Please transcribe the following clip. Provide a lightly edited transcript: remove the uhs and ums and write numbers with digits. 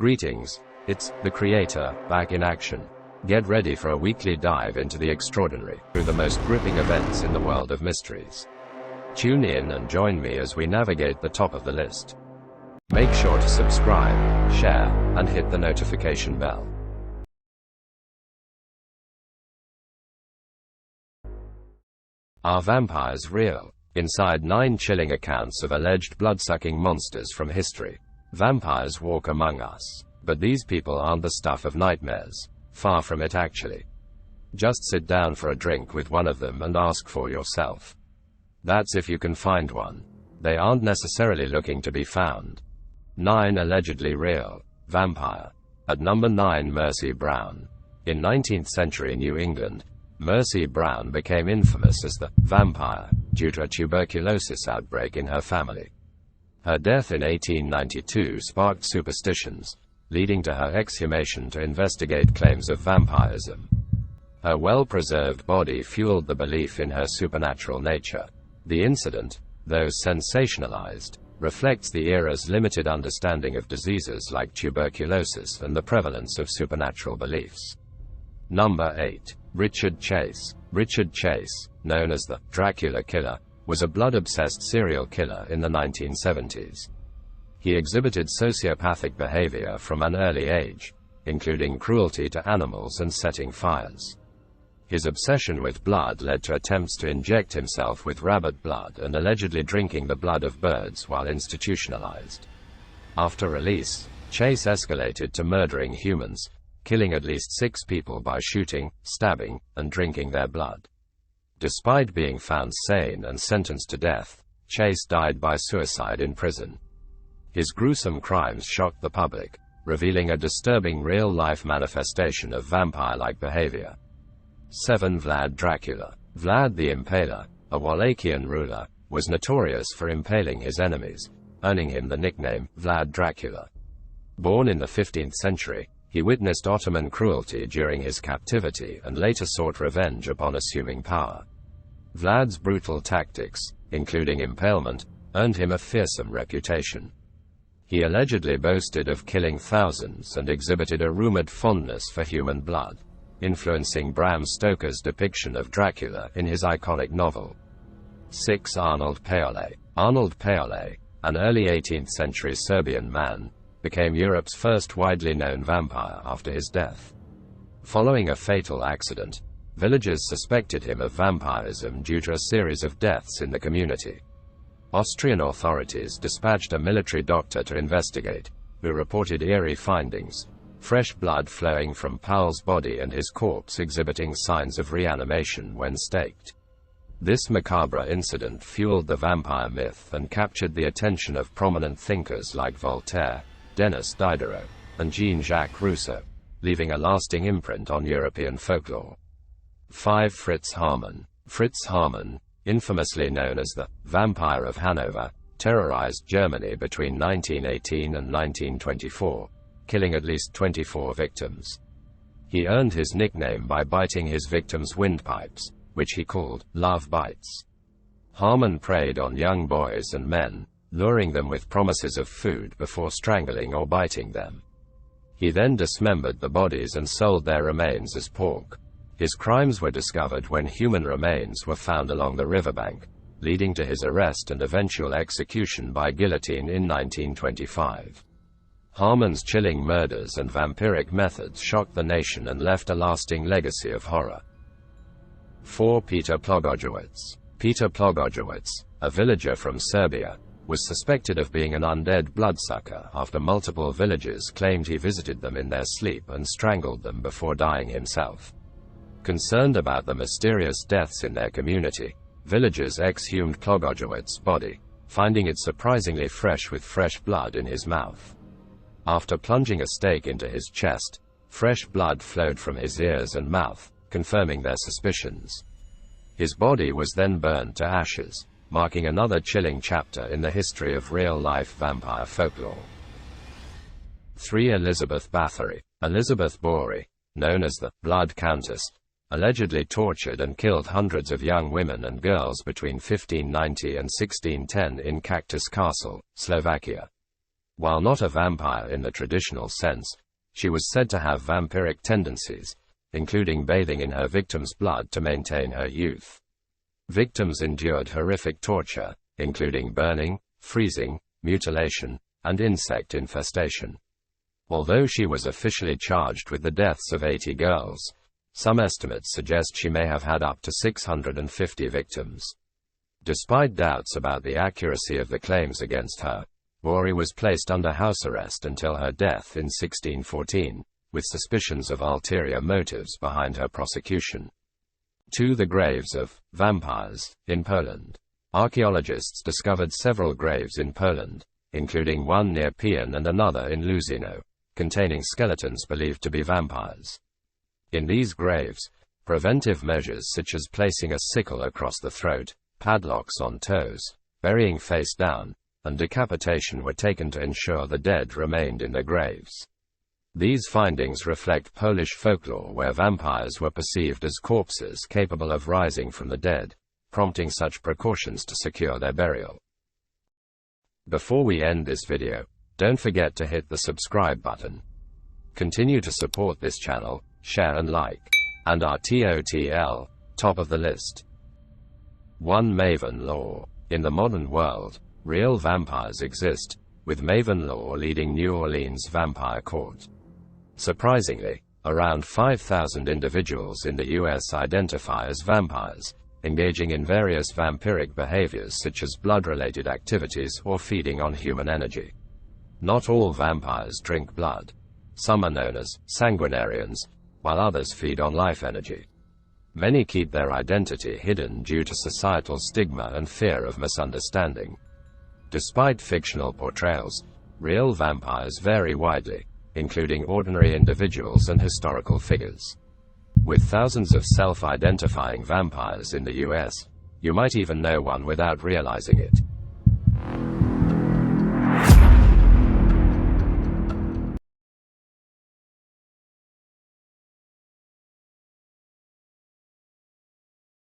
Greetings, it's the Creator, back in action. Get ready for a weekly dive into the extraordinary, through the most gripping events in the world of mysteries. Tune in and join me as we navigate the top of the list. Make sure to subscribe, share, and hit the notification bell. Are vampires real? Inside 9 chilling accounts of alleged blood-sucking monsters from history. Vampires walk among us. But these people aren't the stuff of nightmares. Far from it, actually. Just sit down for a drink with one of them and ask for yourself. That's if you can find one. They aren't necessarily looking to be found. 9 allegedly real. Vampire. At number 9, Mercy Brown. In 19th century New England, Mercy Brown became infamous as the vampire due to a tuberculosis outbreak in her family. Her death in 1892 sparked superstitions, leading to her exhumation to investigate claims of vampirism. Her well-preserved body fueled the belief in her supernatural nature. The incident, though sensationalized, reflects the era's limited understanding of diseases like tuberculosis and the prevalence of supernatural beliefs. Number 8. Richard Chase. Richard Chase, known as the Dracula Killer, was a blood-obsessed serial killer in the 1970s. He exhibited sociopathic behavior from an early age, including cruelty to animals and setting fires. His obsession with blood led to attempts to inject himself with rabbit blood and allegedly drinking the blood of birds while institutionalized. After release, Chase escalated to murdering humans, killing at least 6 people by shooting, stabbing, and drinking their blood. Despite being found sane and sentenced to death, Chase died by suicide in prison. His gruesome crimes shocked the public, revealing a disturbing real-life manifestation of vampire-like behavior. 7. Vlad Dracula. Vlad the Impaler, a Wallachian ruler, was notorious for impaling his enemies, earning him the nickname Vlad Dracula. Born in the 15th century, he witnessed Ottoman cruelty during his captivity and later sought revenge upon assuming power. Vlad's brutal tactics, including impalement, earned him a fearsome reputation. He allegedly boasted of killing thousands and exhibited a rumored fondness for human blood, influencing Bram Stoker's depiction of Dracula in his iconic novel. 6. Arnold Paole. Arnold Paole, an early 18th century Serbian man, became Europe's first widely known vampire after his death. Following a fatal accident, villagers suspected him of vampirism due to a series of deaths in the community. Austrian authorities dispatched a military doctor to investigate, who reported eerie findings: fresh blood flowing from Paul's body and his corpse exhibiting signs of reanimation when staked. This macabre incident fueled the vampire myth and captured the attention of prominent thinkers like Voltaire, Denis Diderot, and Jean-Jacques Rousseau, leaving a lasting imprint on European folklore. 5. Fritz Hamann. Fritz Hamann, infamously known as the Vampire of Hanover, terrorized Germany between 1918 and 1924, killing at least 24 victims. He earned his nickname by biting his victims' windpipes, which he called love bites. Hamann preyed on young boys and men, luring them with promises of food before strangling or biting them. He then dismembered the bodies and sold their remains as pork. His crimes were discovered when human remains were found along the riverbank, leading to his arrest and eventual execution by guillotine in 1925. Hamann's chilling murders and vampiric methods shocked the nation and left a lasting legacy of horror. 4. Peter Plogojewicz. Peter Plogojewicz, a villager from Serbia, was suspected of being an undead bloodsucker after multiple villagers claimed he visited them in their sleep and strangled them before dying himself. Concerned about the mysterious deaths in their community, villagers exhumed Plogojewicz's body, finding it surprisingly fresh with fresh blood in his mouth. After plunging a stake into his chest, fresh blood flowed from his ears and mouth, confirming their suspicions. His body was then burned to ashes, marking another chilling chapter in the history of real-life vampire folklore. 3. Elizabeth Bathory. Elizabeth Bathory, known as the Blood Countess, allegedly tortured and killed hundreds of young women and girls between 1590 and 1610 in Cactus Castle, Slovakia. While not a vampire in the traditional sense, she was said to have vampiric tendencies, including bathing in her victims' blood to maintain her youth. Victims endured horrific torture, including burning, freezing, mutilation, and insect infestation. Although she was officially charged with the deaths of 80 girls, some estimates suggest she may have had up to 650 victims. Despite doubts about the accuracy of the claims against her, Rory was placed under house arrest until her death in 1614, with suspicions of ulterior motives behind her prosecution. The graves of vampires in Poland. Archaeologists discovered several graves in Poland, including one near Pion and another in Luzino, containing skeletons believed to be vampires. In these graves, preventive measures such as placing a sickle across the throat, padlocks on toes, burying face down, and decapitation were taken to ensure the dead remained in their graves. These findings reflect Polish folklore where vampires were perceived as corpses capable of rising from the dead, prompting such precautions to secure their burial. Before we end this video, don't forget to hit the subscribe button. Continue to support this channel, share and like, and our TOTL, top of the list. 1. Maven lore. In the modern world, real vampires exist, with Maven lore leading New Orleans vampire court. Surprisingly, around 5,000 individuals in the U.S. identify as vampires, engaging in various vampiric behaviors such as blood-related activities or feeding on human energy. Not all vampires drink blood. Some are known as sanguinarians, while others feed on life energy. Many keep their identity hidden due to societal stigma and fear of misunderstanding. Despite fictional portrayals, real vampires vary widely, including ordinary individuals and historical figures. With thousands of self-identifying vampires in the US, you might even know one without realizing it.